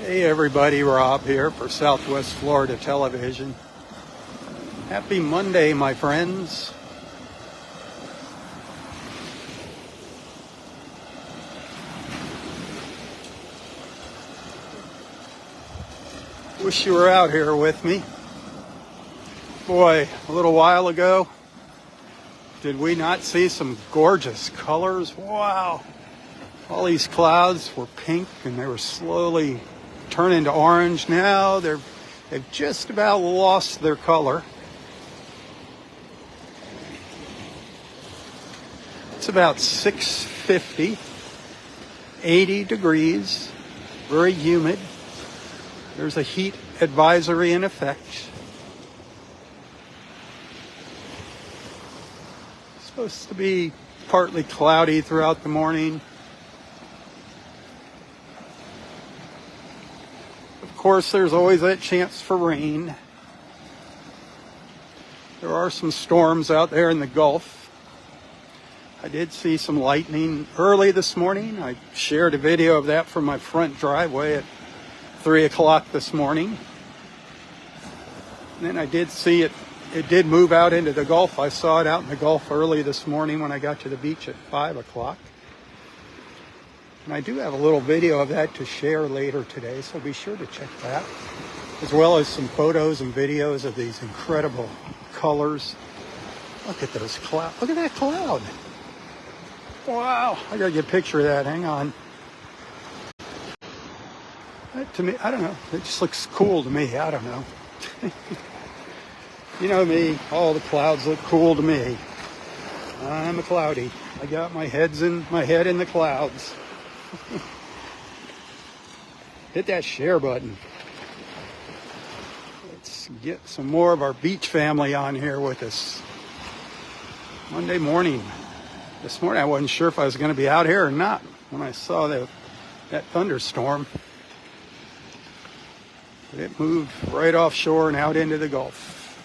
Hey everybody, Robb here for Southwest Florida Television. Happy Monday, my friends. Wish you were out here with me. Boy, a little while ago, did we not see some gorgeous colors? Wow. All these clouds were pink and they were slowly turning to orange. Now they've just about lost their color. It's about 6:50, 80 degrees, very humid. There's a heat advisory in effect. It's supposed to be partly cloudy throughout the morning. Of course, there's always that chance for rain. There are some storms out there in the Gulf. I did see some lightning early this morning. I shared a video of that from my front driveway at 3 o'clock this morning. And then I did see it did move out into the Gulf. I saw it out in the Gulf early this morning when I got to the beach at 5 o'clock. And I do have a little video of that to share later today, so be sure to check that, as well as some photos and videos of these incredible colors. Look at those clouds. Look at that cloud. Wow. I gotta get a picture of that. Hang on. That, to me, I don't know. It just looks cool to me. I don't know. You know me. All the clouds look cool to me. I'm a cloudy. I got my head in the clouds. Hit that share button. Let's get some more of our beach family on here with us. Monday morning. This morning I wasn't sure if I was going to be out here or not when I saw that thunderstorm. But it moved right offshore and out into the Gulf.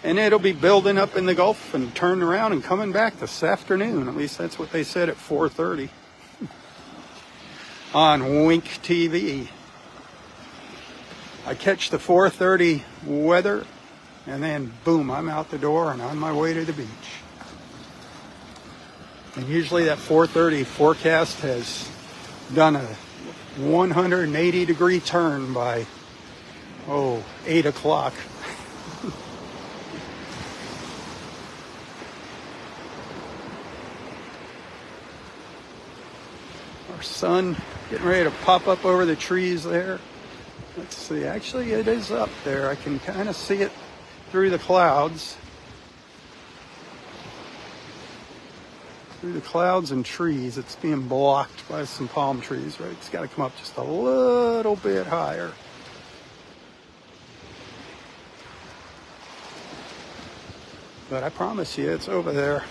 And it'll be building up in the Gulf and turning around and coming back this afternoon. At least that's what they said at 4:30. On Wink TV. I catch the 4:30 weather, and then boom, I'm out the door and on my way to the beach. And usually that 4:30 forecast has done a 180 degree turn by 8 o'clock. Our sun getting ready to pop up over the trees there. Let's see, actually it is up there. I can kind of see it through the clouds. Through the clouds and trees. It's being blocked by some palm trees, right? It's got to come up just a little bit higher. But I promise you, it's over there.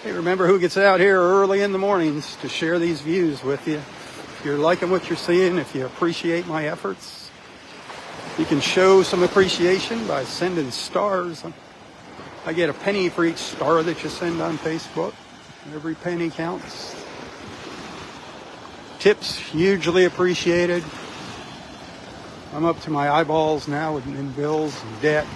Hey, remember who gets out here early in the mornings to share these views with you. If you're liking what you're seeing, if you appreciate my efforts, you can show some appreciation by sending stars. I get a penny for each star that you send on Facebook. Every penny counts. Tips hugely appreciated. I'm up to my eyeballs now in bills and debt.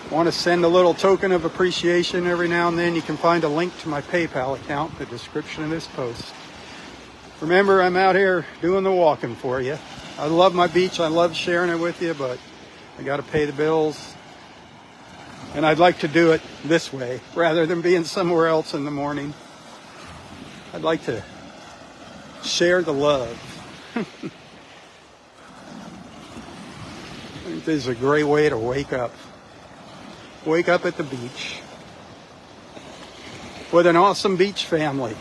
Want to send a little token of appreciation every now and then, you can find a link to my PayPal account in the description of this post. Remember, I'm out here doing the walking for you. I love my beach. I love sharing it with you, but I got to pay the bills. And I'd like to do it this way rather than being somewhere else in the morning. I'd like to share the love. I think this is a great way to wake up. Wake up at the beach with an awesome beach family.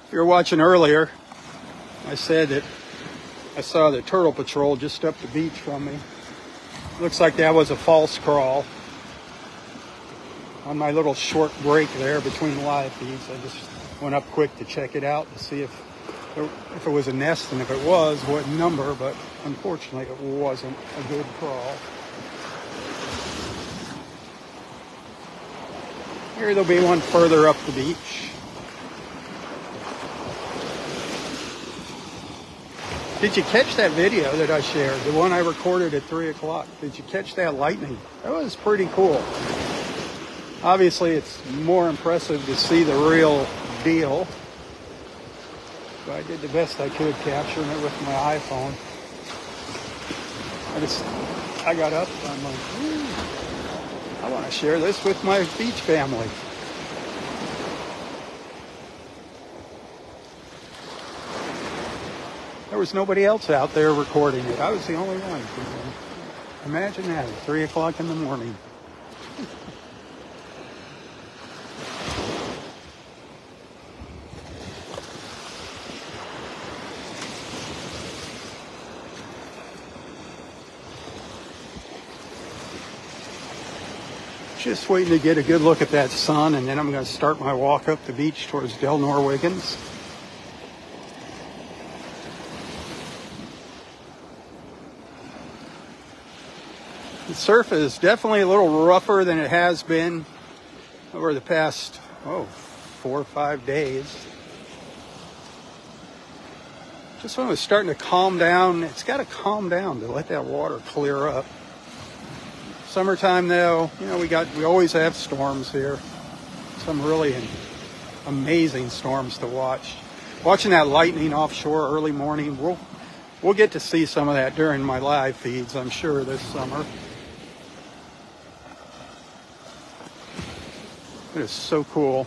If you were watching earlier, I said that I saw the turtle patrol just up the beach from me. Looks like that was a false crawl. On my little short break there between live feeds, I just Went up quick to check it out to see if it was a nest, and if it was, what number, but unfortunately it wasn't a good crawl. Here there'll be one further up the beach. Did you catch that video that I shared? The one I recorded at 3 o'clock. Did you catch that lightning? That was pretty cool. Obviously, it's more impressive to see the real deal. But I did the best I could capturing it with my iPhone. I got up and I'm like, I want to share this with my beach family. There was nobody else out there recording it. I was the only one. Imagine that, at 3 o'clock in the morning. Just waiting to get a good look at that sun, and then I'm going to start my walk up the beach towards Del Norwiggins. The surf is definitely a little rougher than it has been over the past, 4 or 5 days. Just when it was starting to calm down, it's got to calm down to let that water clear up. Summertime though, we always have storms here. Some really amazing storms to watch. Watching that lightning offshore early morning, we'll get to see some of that during my live feeds, I'm sure, this summer. It is so cool.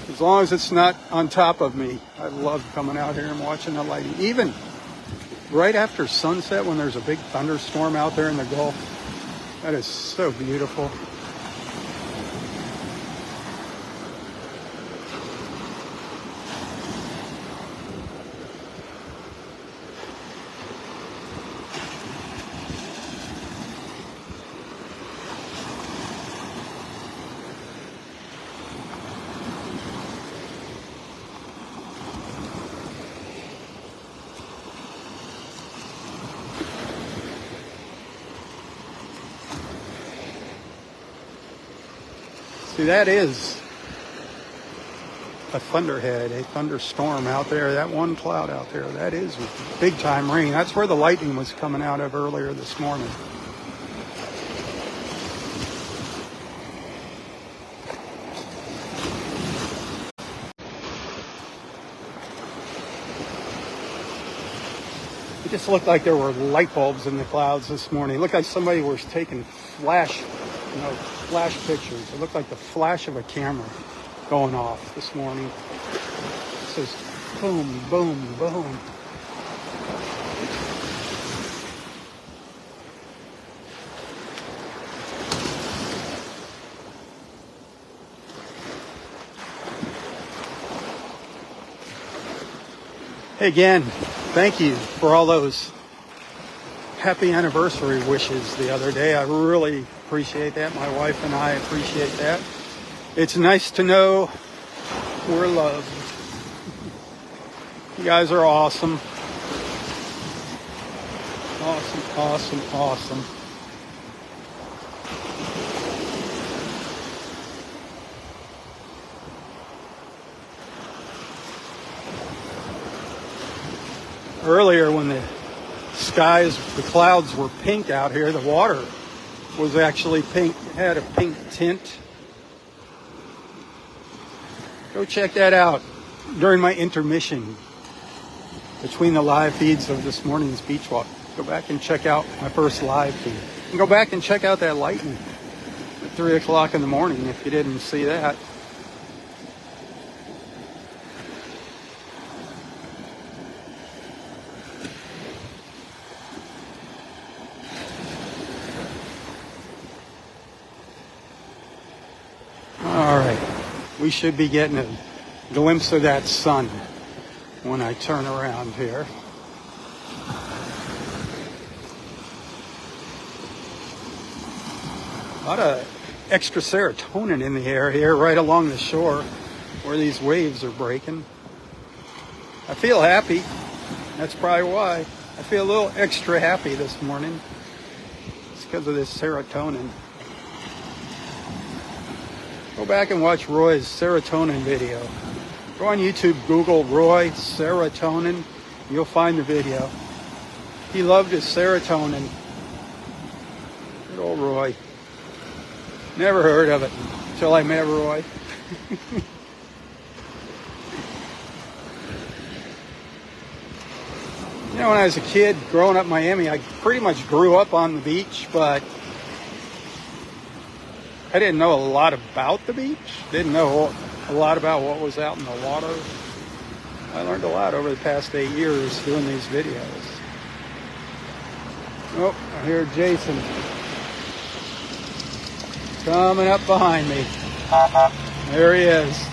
As long as it's not on top of me, I love coming out here and watching the lightning. Even right after sunset, when there's a big thunderstorm out there in the Gulf, that is so beautiful. See, that is a thunderhead, a thunderstorm out there. That one cloud out there, that is big time rain. That's where the lightning was coming out of earlier this morning. It just looked like there were light bulbs in the clouds this morning. It looked like somebody was taking flash pictures. It looked like the flash of a camera going off this morning. It says boom, boom, boom. Hey, again, thank you for all those happy anniversary wishes the other day. I really appreciate that. My wife and I appreciate that. It's nice to know we're loved. You guys are awesome. Awesome, awesome, awesome. Earlier when the clouds were pink out here, the water was actually pink, had a pink tint. Go check that out during my intermission between the live feeds of this morning's beach walk. Go back and check out my first live feed. And go back and check out that lightning at 3 o'clock in the morning if you didn't see that. We should be getting a glimpse of that sun when I turn around here. A lot of extra serotonin in the air here right along the shore where these waves are breaking. I feel happy. That's probably why. I feel a little extra happy this morning. It's because of this serotonin. Go back and watch Roy's serotonin video. Go on YouTube, Google Roy serotonin. You'll find the video. He loved his serotonin. Good old Roy. Never heard of it until I met Roy. You know, when I was a kid growing up in Miami, I pretty much grew up on the beach, but I didn't know a lot about the beach. Didn't know a lot about what was out in the water. I learned a lot over the past 8 years doing these videos. Oh, I hear Jason coming up behind me. There he is,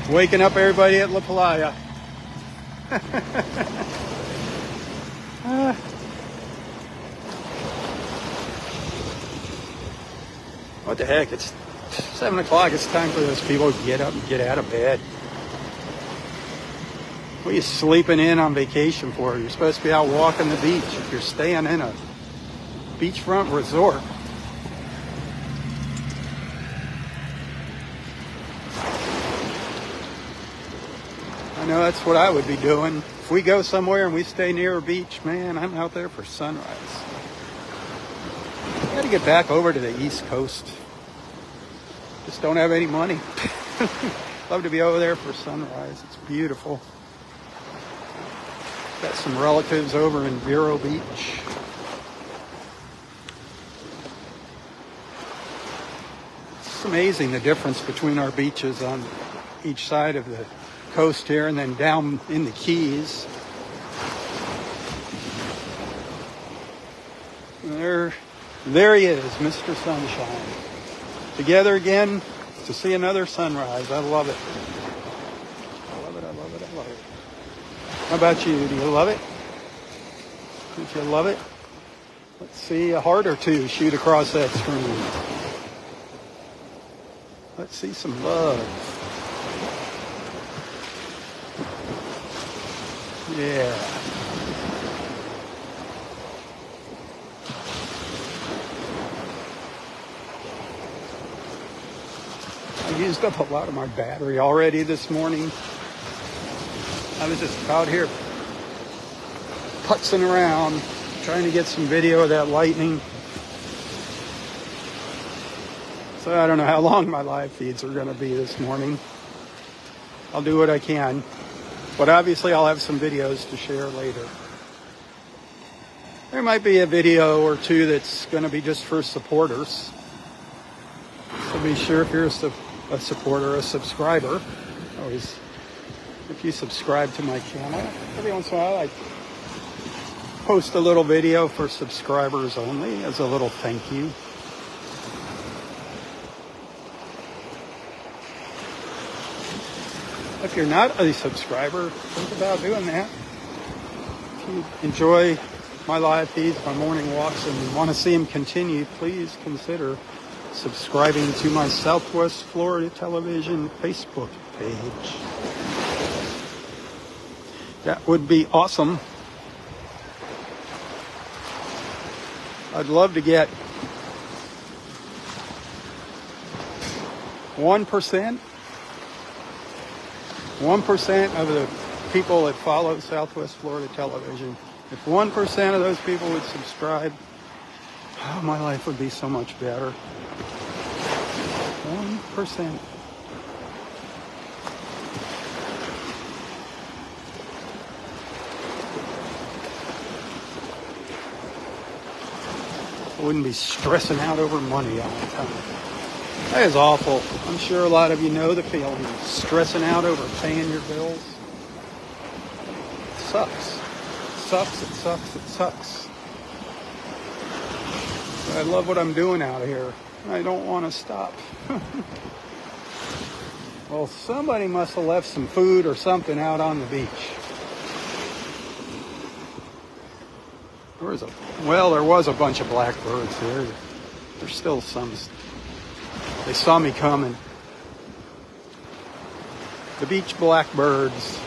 waking up everybody at La Playa. What the heck? It's 7 o'clock. It's time for those people to get up and get out of bed. What are you sleeping in on vacation for? You're supposed to be out walking the beach if you're staying in a beachfront resort. I know that's what I would be doing. If we go somewhere and we stay near a beach, man, I'm out there for sunrise. I got to get back over to the East Coast. Just don't have any money. Love to be over there for sunrise. It's beautiful. Got some relatives over in Vero Beach. It's amazing the difference between our beaches on each side of the coast here and then down in the Keys. There he is, Mr. Sunshine. Together again to see another sunrise. I love it. I love it, I love it, I love it. How about you? Do you love it? Don't you love it? Let's see a heart or two shoot across that screen. Let's see some love. Yeah. I used up a lot of my battery already this morning. I was just out here putzing around, trying to get some video of that lightning. So I don't know how long my live feeds are going to be this morning. I'll do what I can. But obviously I'll have some videos to share later. There might be a video or two that's going to be just for supporters. So be sure if you're a supporter, a subscriber. Always, if you subscribe to my channel, every once in a while I post a little video for subscribers only as a little thank you. If you're not a subscriber, think about doing that. If you enjoy my live feeds, my morning walks, and want to see them continue, please consider subscribing to my Southwest Florida Television Facebook page. That would be awesome. I'd love to get 1% of the people that follow Southwest Florida Television. If 1% of those people would subscribe, oh, my life would be so much better. 1%. I wouldn't be stressing out over money all the time. That is awful. I'm sure a lot of you know the feeling. Stressing out over paying your bills. It sucks. It sucks, it sucks, it sucks. But I love what I'm doing out here. I don't want to stop. Well, somebody must have left some food or something out on the beach. Well, there was a bunch of blackbirds here. There's still some They saw me coming. The beach blackbirds.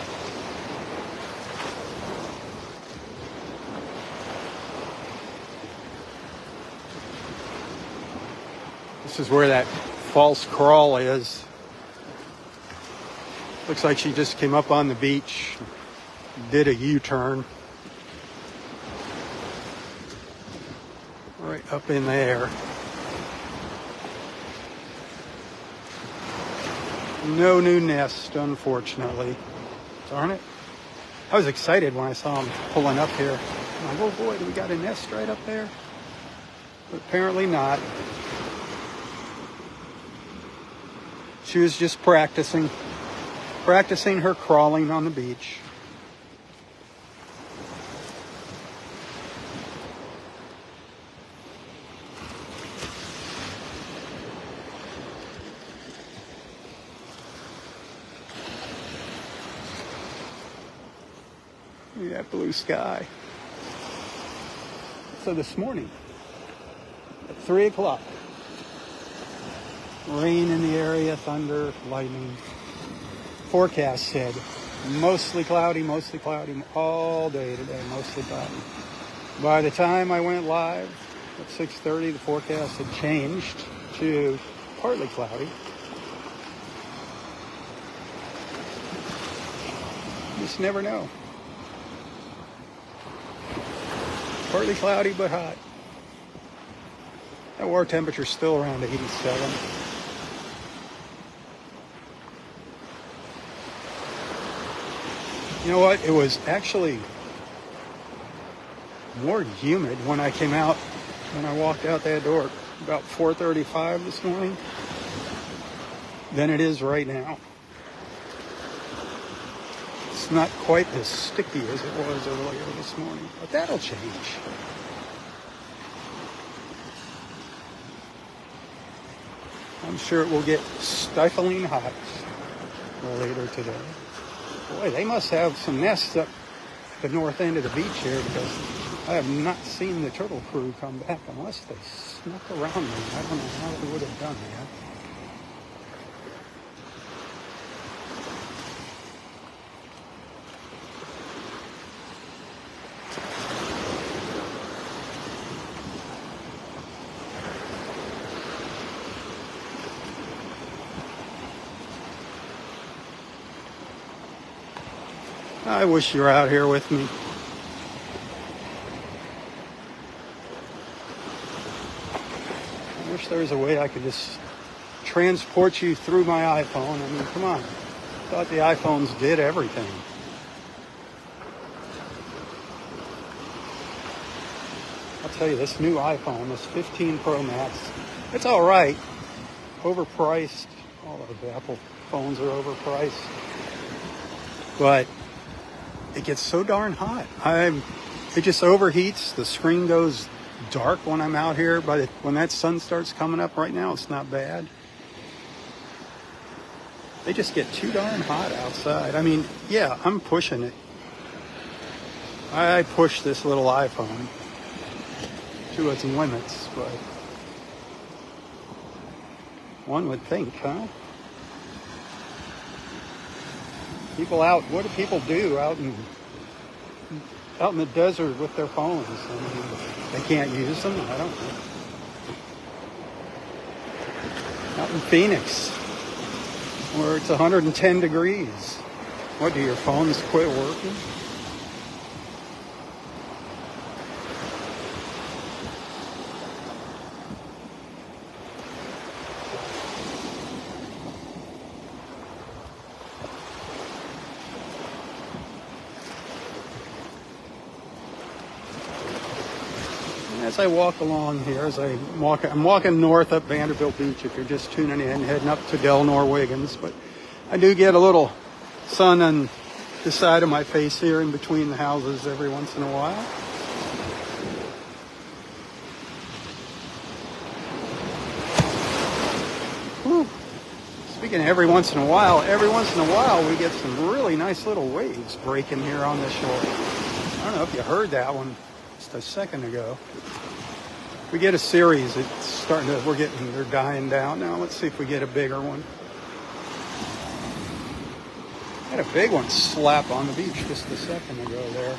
This is where that false crawl is. Looks like she just came up on the beach, did a U-turn. Right up in there. No new nest, unfortunately. Darn it. I was excited when I saw him pulling up here. I'm like, oh boy, do we got a nest right up there? But apparently not. She was just practicing her crawling on the beach. Look at that blue sky. So this morning, at 3 o'clock, rain in the area, thunder, lightning. Forecast said mostly cloudy all day today, mostly cloudy. By the time I went live at 6:30, the forecast had changed to partly cloudy. You just never know. Partly cloudy but hot. That water temperature's still around 87. You know what? It was actually more humid when I came out, when I walked out that door about 4:35 this morning than it is right now. It's not quite as sticky as it was earlier this morning, but that'll change. I'm sure it will get stifling hot later today. Boy, they must have some nests up at the north end of the beach here, because I have not seen the turtle crew come back unless they snuck around me. I don't know how they would have done that. I wish you were out here with me. I wish there was a way I could just transport you through my iPhone. I mean, come on. I thought the iPhones did everything. I'll tell you, this new iPhone, this 15 Pro Max, it's all right. Overpriced. All of the Apple phones are overpriced. But it gets so darn hot. It just overheats. The screen goes dark when I'm out here. When that sun starts coming up right now, it's not bad. They just get too darn hot outside. I mean, yeah, I'm pushing it. I push this little iPhone to its limits, but one would think, huh? People out, what do people do out in the desert with their phones? I mean, they can't use them? I don't know. Out in Phoenix, where it's 110 degrees. What, do your phones quit working? As I walk along here, I'm walking north up Vanderbilt Beach if you're just tuning in, heading up to Delnor Wiggins. But I do get a little sun on the side of my face here in between the houses every once in a while. Whew. Speaking of every once in a while we get some really nice little waves breaking here on the shore. I don't know if you heard that one just a second ago. We get a series. It's starting to, they're dying down now. Let's see if we get a bigger one. I had a big one slap on the beach just a second ago there.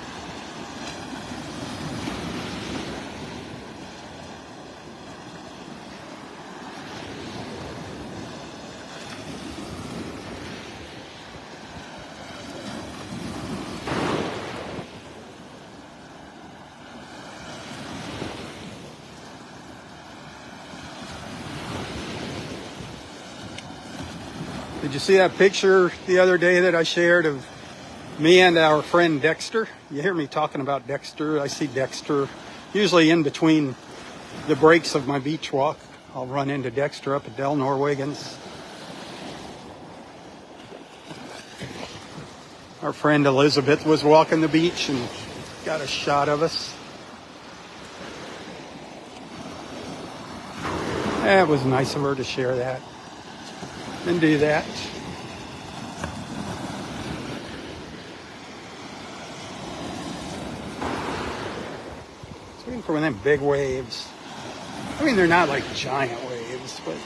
Did you see that picture the other day that I shared of me and our friend Dexter? You hear me talking about Dexter. I see Dexter usually in between the breaks of my beach walk. I'll run into Dexter up at Del Norwegian's. Our friend Elizabeth was walking the beach and got a shot of us. It was nice of her to share that and do that. Waiting for one of them big waves. I mean, they're not like giant waves, but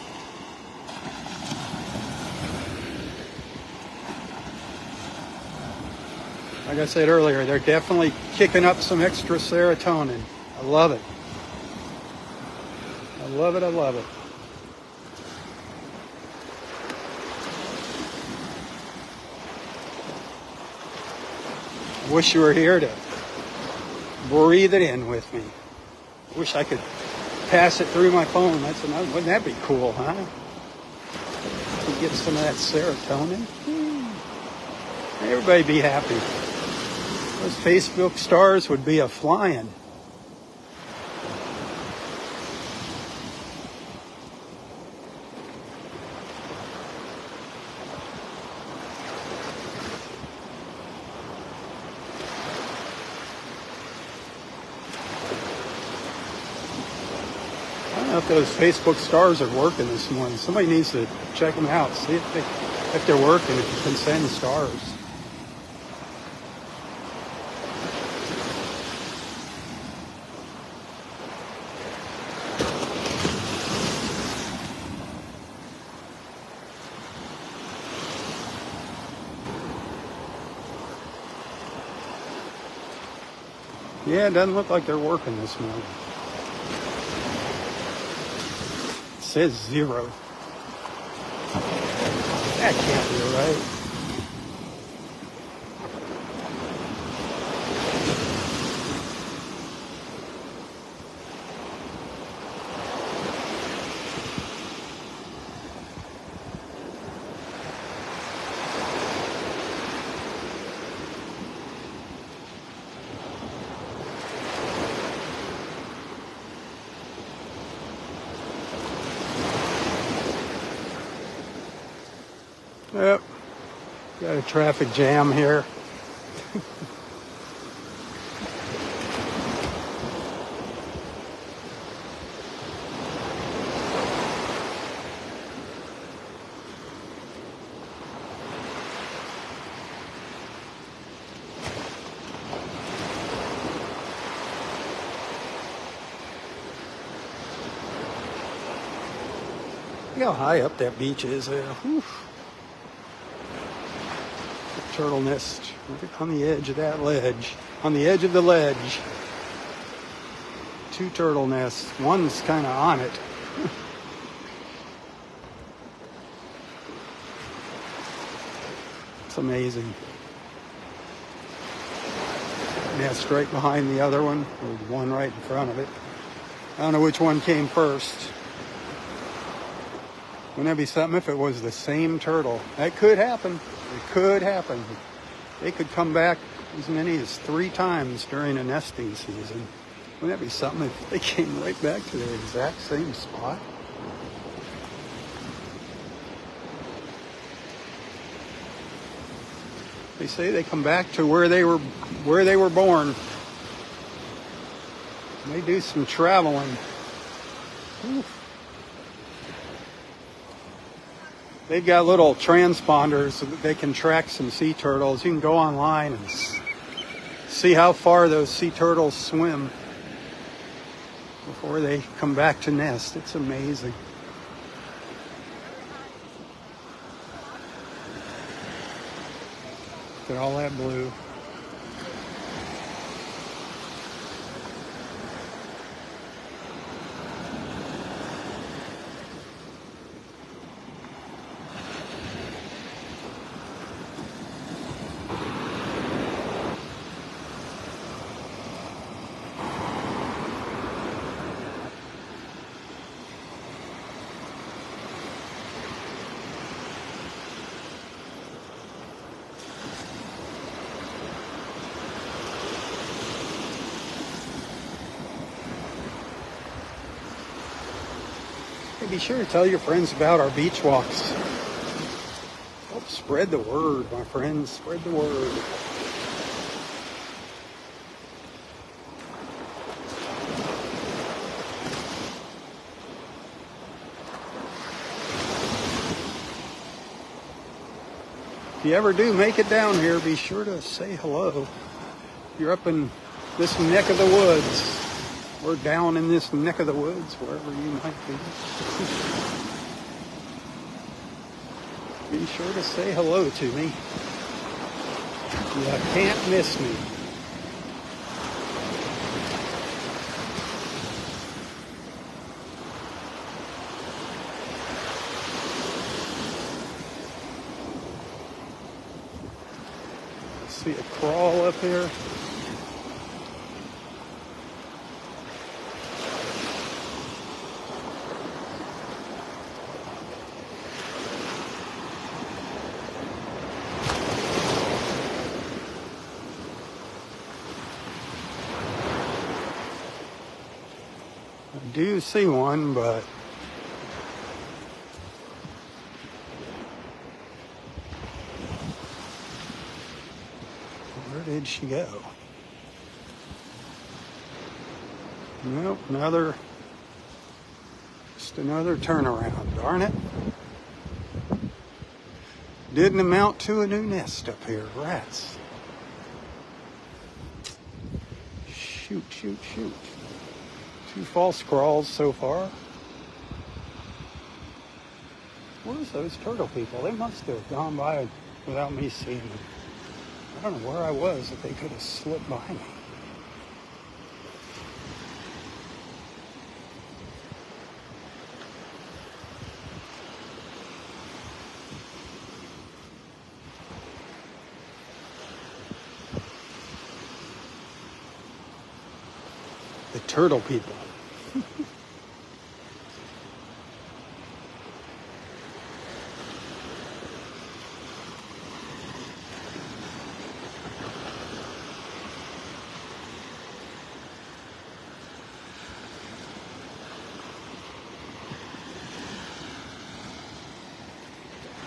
like I said earlier, they're definitely kicking up some extra serotonin. I love it. I love it. I love it. I wish you were here to breathe it in with me. I wish I could pass it through my phone. Wouldn't that be cool, huh? To get some of that serotonin. Everybody be happy. Those Facebook stars would be a-flying. I don't know if those Facebook stars are working this morning. Somebody needs to check them out. See if they're working, if you can send stars. Yeah, it doesn't look like they're working this morning. It says 0. That can't be right. Yep, got a traffic jam here. Look how high up that beach is there. Whew. Turtle nest right on the edge of that ledge. On the edge of the ledge. 2 turtle nests. One's kind of on it. It's amazing. Nest right behind the other one. There's one right in front of it. I don't know which one came first. Wouldn't that be something if it was the same turtle? That could happen. It could happen. They could come back as many as 3 times during a nesting season. Wouldn't that be something if they came right back to their exact same spot? They say they come back to where they were born. They do some traveling. Oof. They've got little transponders so that they can track some sea turtles. You can go online and see how far those sea turtles swim. before they come back to nest. It's amazing. Look at all that blue. Be sure to tell your friends about our beach walks. Help spread the word, my friends. Spread the word. If you ever do make it down here, be sure to say hello. If you're up in this neck of the woods, or down in this neck of the woods, wherever you might be. Be sure to say hello to me. You can't miss me. See a crawl up here. I do see one, but where did she go? Nope, just another turnaround, darn it. Didn't amount to a new nest up here, rats. Shoot. 2 false crawls so far. Where's those turtle people? They must have gone by without me seeing them. I don't know where I was if they could have slipped by me. The turtle people.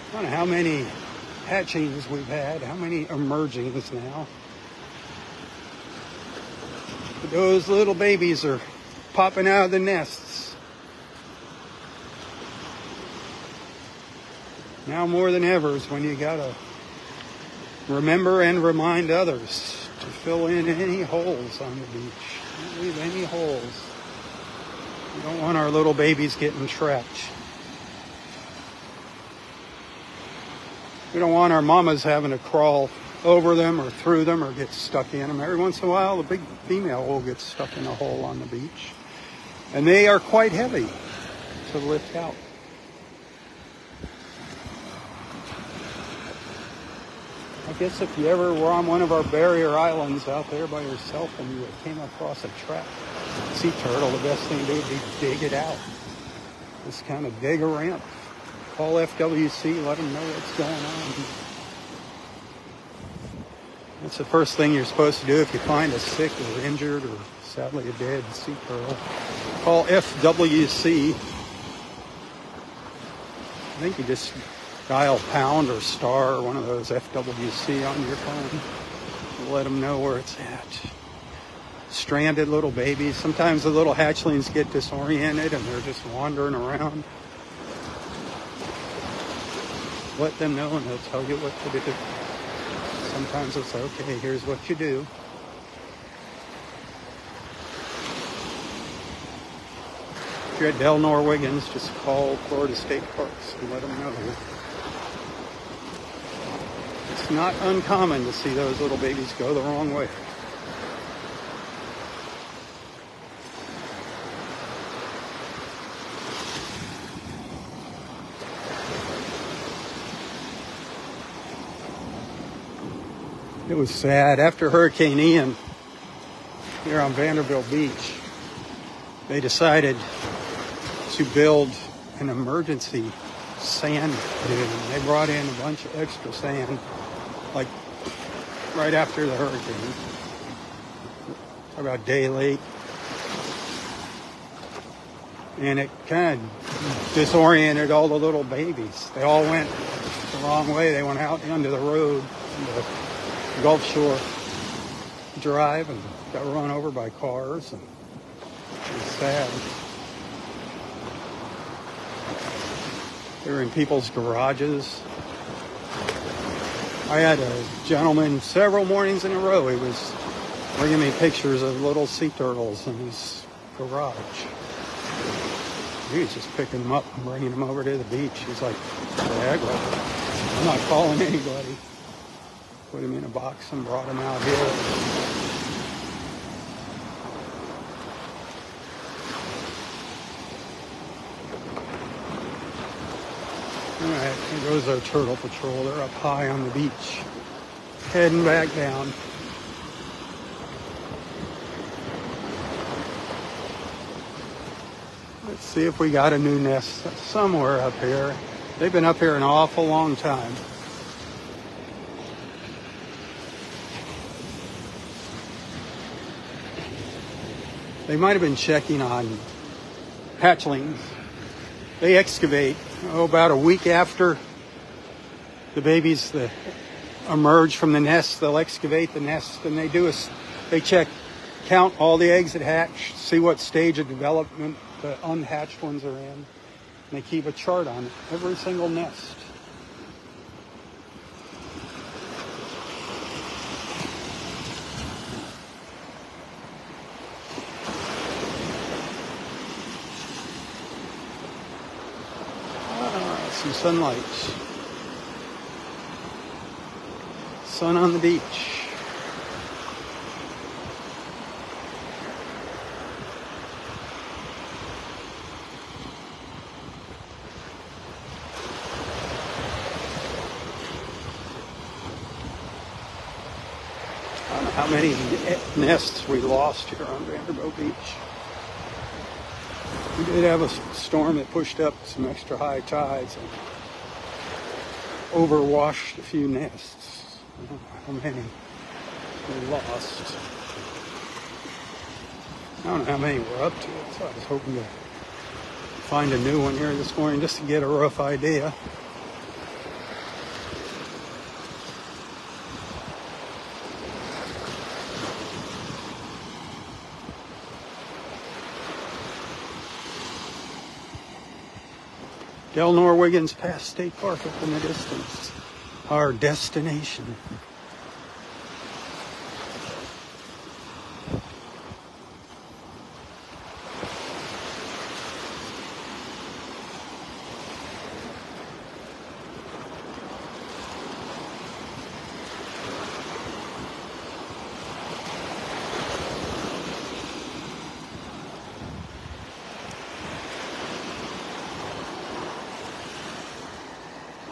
I don't know how many hatchings we've had, how many emergings now. But those little babies are popping out of the nests. Now more than ever is when you gotta remember and remind others to fill in any holes on the beach. Don't leave any holes. We don't want our little babies getting trapped. We don't want our mamas having to crawl over them or through them or get stuck in them. Every once in a while, the big female will get stuck in a hole on the beach. And they are quite heavy to lift out. I guess if you ever were on one of our barrier islands out there by yourself and you came across a trapped sea turtle, the best thing to do would be dig it out. Just kind of dig a ramp. Call FWC, let them know what's going on. That's the first thing you're supposed to do if you find a sick or injured or sadly a dead sea turtle. Call FWC. I think you just dial pound or star or one of those FWC on your phone. Let them know where it's at. Stranded little babies. Sometimes the little hatchlings get disoriented and they're just wandering around. Let them know and they'll tell you what to do. Sometimes it's okay, here's what you do. you're at Del Wiggins, just call Florida State Parks and let them know. It's not uncommon to see those little babies go the wrong way. It was sad. After Hurricane Ian, here on Vanderbilt Beach, they decided to build an emergency sand dune. They brought in a bunch of extra sand, like right after the hurricane. About a day late. And it kind of disoriented all the little babies. They all went the wrong way. They went out onto the road, the Gulf Shore Drive, and got run over by cars. And it was sad. They were in people's garages. I had a gentleman several mornings in a row. He was bringing me pictures of little sea turtles in his garage. He was just picking them up and bringing them over to the beach. He's like, I'm not calling anybody. Put him in a box and brought him out here. Alright, here goes our turtle patrol. They're up high on the beach, heading back down. Let's see if we got a new nest somewhere up here. They've been up here an awful long time. They might have been checking on hatchlings. They excavate about a week after the babies emerge from the nest. They'll excavate the nest, and they count all the eggs that hatch, see what stage of development the unhatched ones are in. And they keep a chart on every single nest. Some sunlight. Sun on the beach. I don't know how many nests we lost here on Vanderbilt Beach. We did have a storm that pushed up some extra high tides and overwashed a few nests. I don't know how many we lost. I don't know how many we're up to, so I was hoping to find a new one here this morning just to get a rough idea. Del Wiggins past State Park up in the distance. Our destination.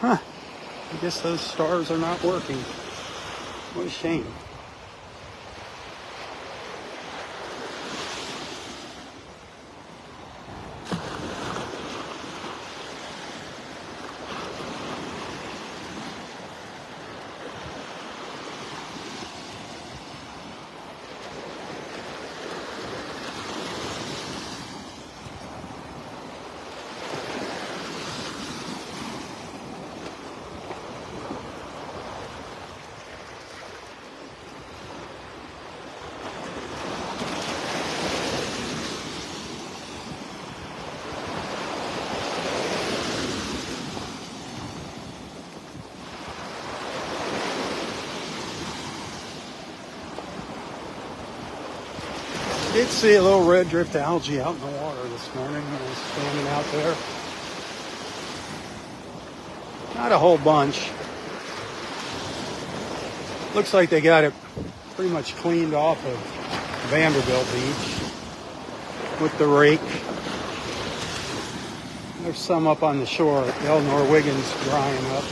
Huh. I guess those stars are not working. What a shame. Did see a little red drift algae out in the water this morning when I was standing out there. Not a whole bunch. Looks like they got it pretty much cleaned off of Vanderbilt Beach with the rake. There's some up on the shore. Eleanor Wiggins drying up.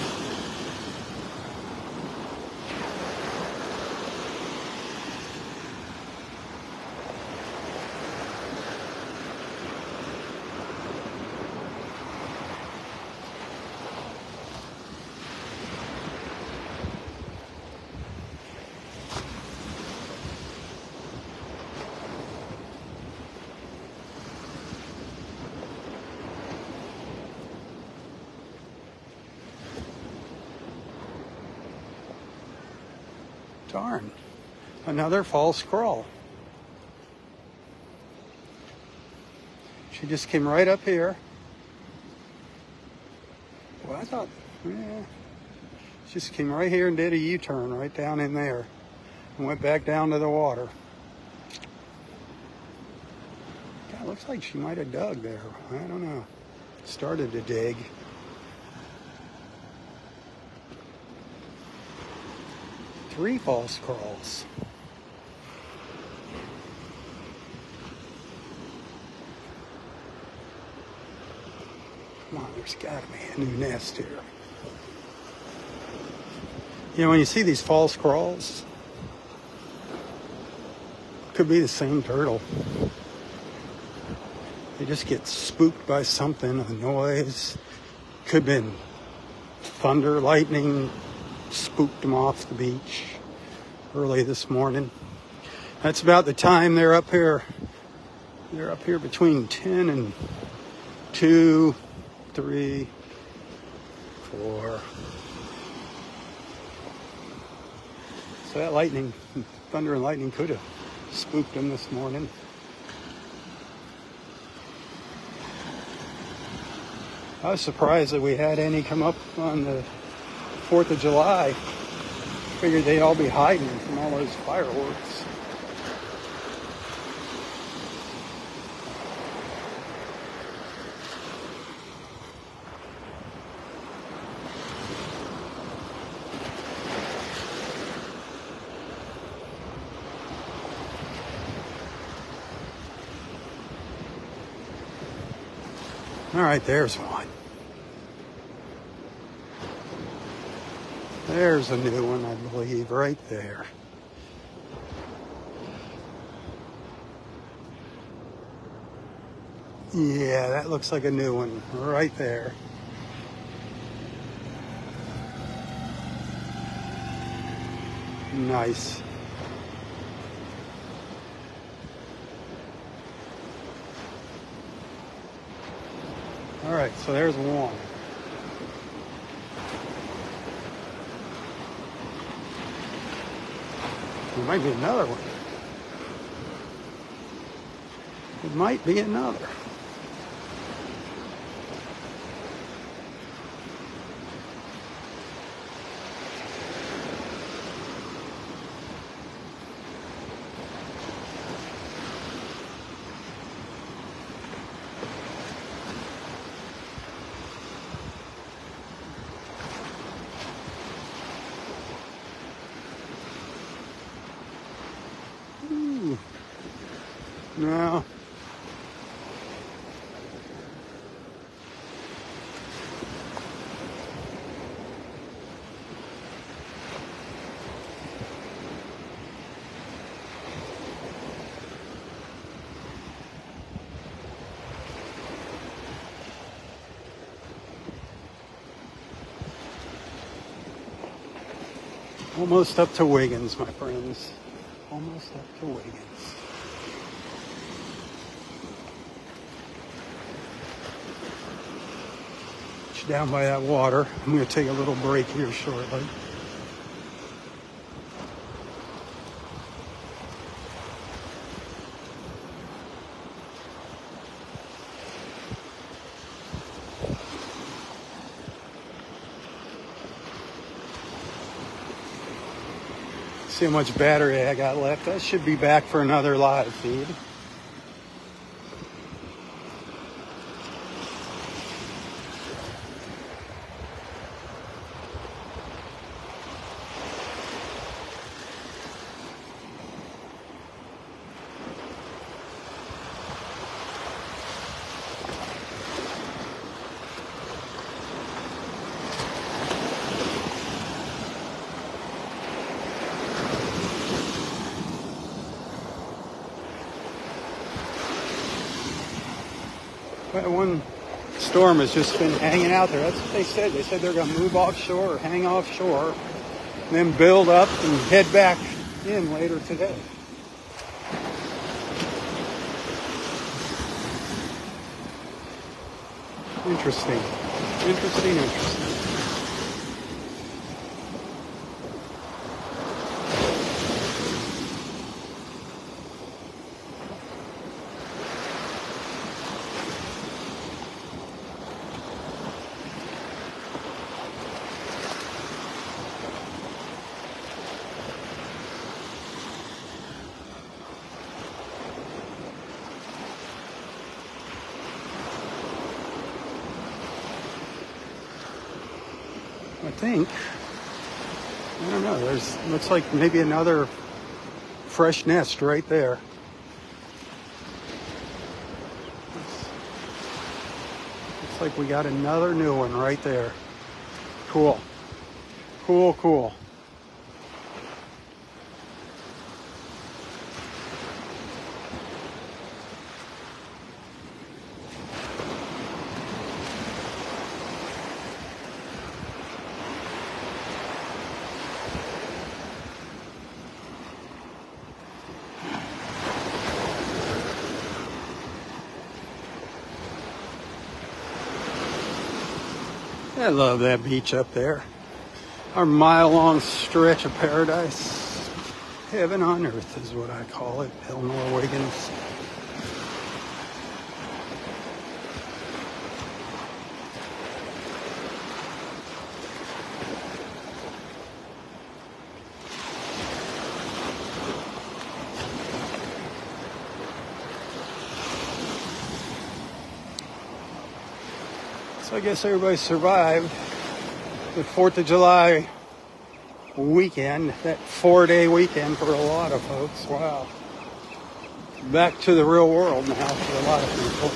Darn, another false crawl. She just came right up here. Well, I thought, yeah, she just came right here and did a U-turn right down in there and went back down to the water. God, looks like she might have dug there. I don't know. Started to dig. Three false crawls. Come on, there's got to be a new nest here. You know, when you see these false crawls, could be the same turtle. They just get spooked by something, a noise. Could have been thunder, lightning, spooked them off the beach early this morning. That's about the time they're up here. They're up here between 10 and 2, 3, 4. So that lightning, thunder and lightning could have spooked them this morning. I was surprised that we had any come up on the 4th of July. Figured they'd all be hiding from all those fireworks. All right, there's one. There's a new one, I believe, right there. Yeah, that looks like a new one right there. Nice. All right, so there's one. There might be another one. It might be another. No. Almost up to Wiggins, my friends. Almost up to Wiggins. Down by that water. I'm going to take a little break here shortly. See how much battery I got left. I should be back for another live feed. That one storm has just been hanging out there. That's what they said. They said they're going to move offshore or hang offshore, and then build up and head back in later today. Interesting. Interesting. I think. I don't know. Looks like maybe another fresh nest right there. Looks like we got another new one right there. Cool. Cool. I love that beach up there. Our mile-long stretch of paradise. Heaven on earth is what I call it, Bill Norwegians. So I guess everybody survived the 4th of July weekend, that 4-day weekend for a lot of folks. Wow. Back to the real world now for a lot of people.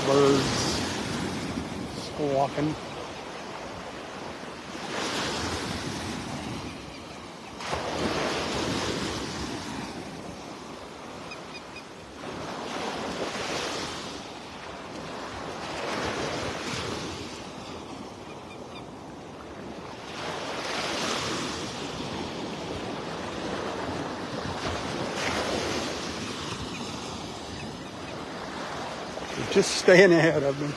Birds squawking. Just staying ahead of me.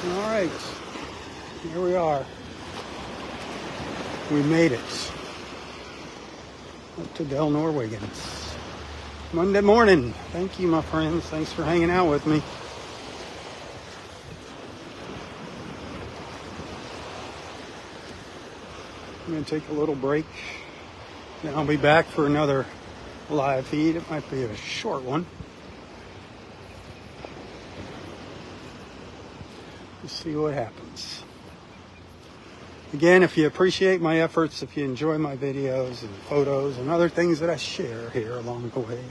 All right, here we are. We made it up to Del Norwegians. Monday morning. Thank you, my friends. Thanks for hanging out with me. I'm going to take a little break. Then I'll be back for another live feed. It might be a short one. We'll see what happens. Again, if you appreciate my efforts, if you enjoy my videos and photos and other things that I share here along the way,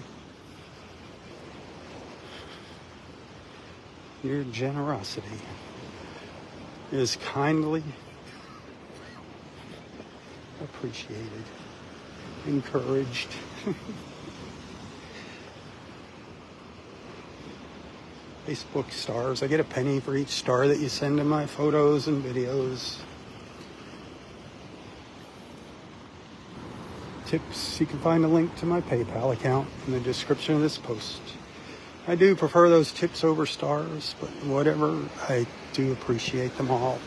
your generosity is kindly appreciated. encouraged. Facebook stars. I get a penny for each star that you send to my photos and videos. Tips, you can find a link to my PayPal account in the description of this post. I do prefer those tips over stars, but whatever, I do appreciate them all.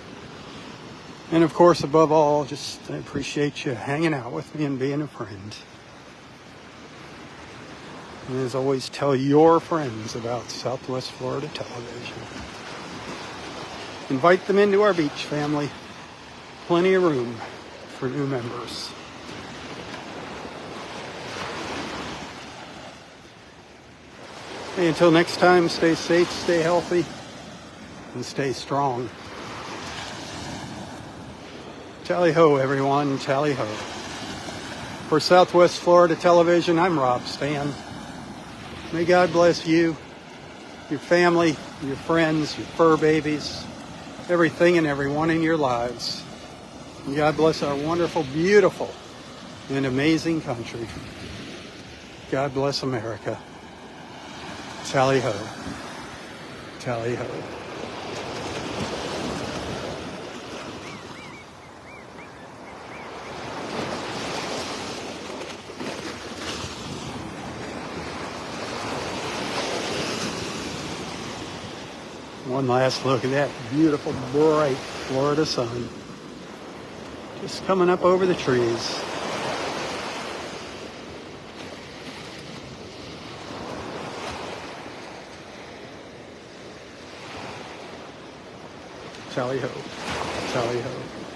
And of course, above all, I appreciate you hanging out with me and being a friend. And as always, tell your friends about Southwest Florida Television. Invite them into our beach family. Plenty of room for new members. Hey, until next time, stay safe, stay healthy, and stay strong. Tally-ho, everyone, tally-ho. For Southwest Florida Television, I'm Robb Stan. May God bless you, your family, your friends, your fur babies, everything and everyone in your lives. And God bless our wonderful, beautiful, and amazing country. God bless America. Tally-ho. Tally-ho. One last look at that beautiful, bright Florida sun. Just coming up over the trees. Tally-ho. Tally-ho.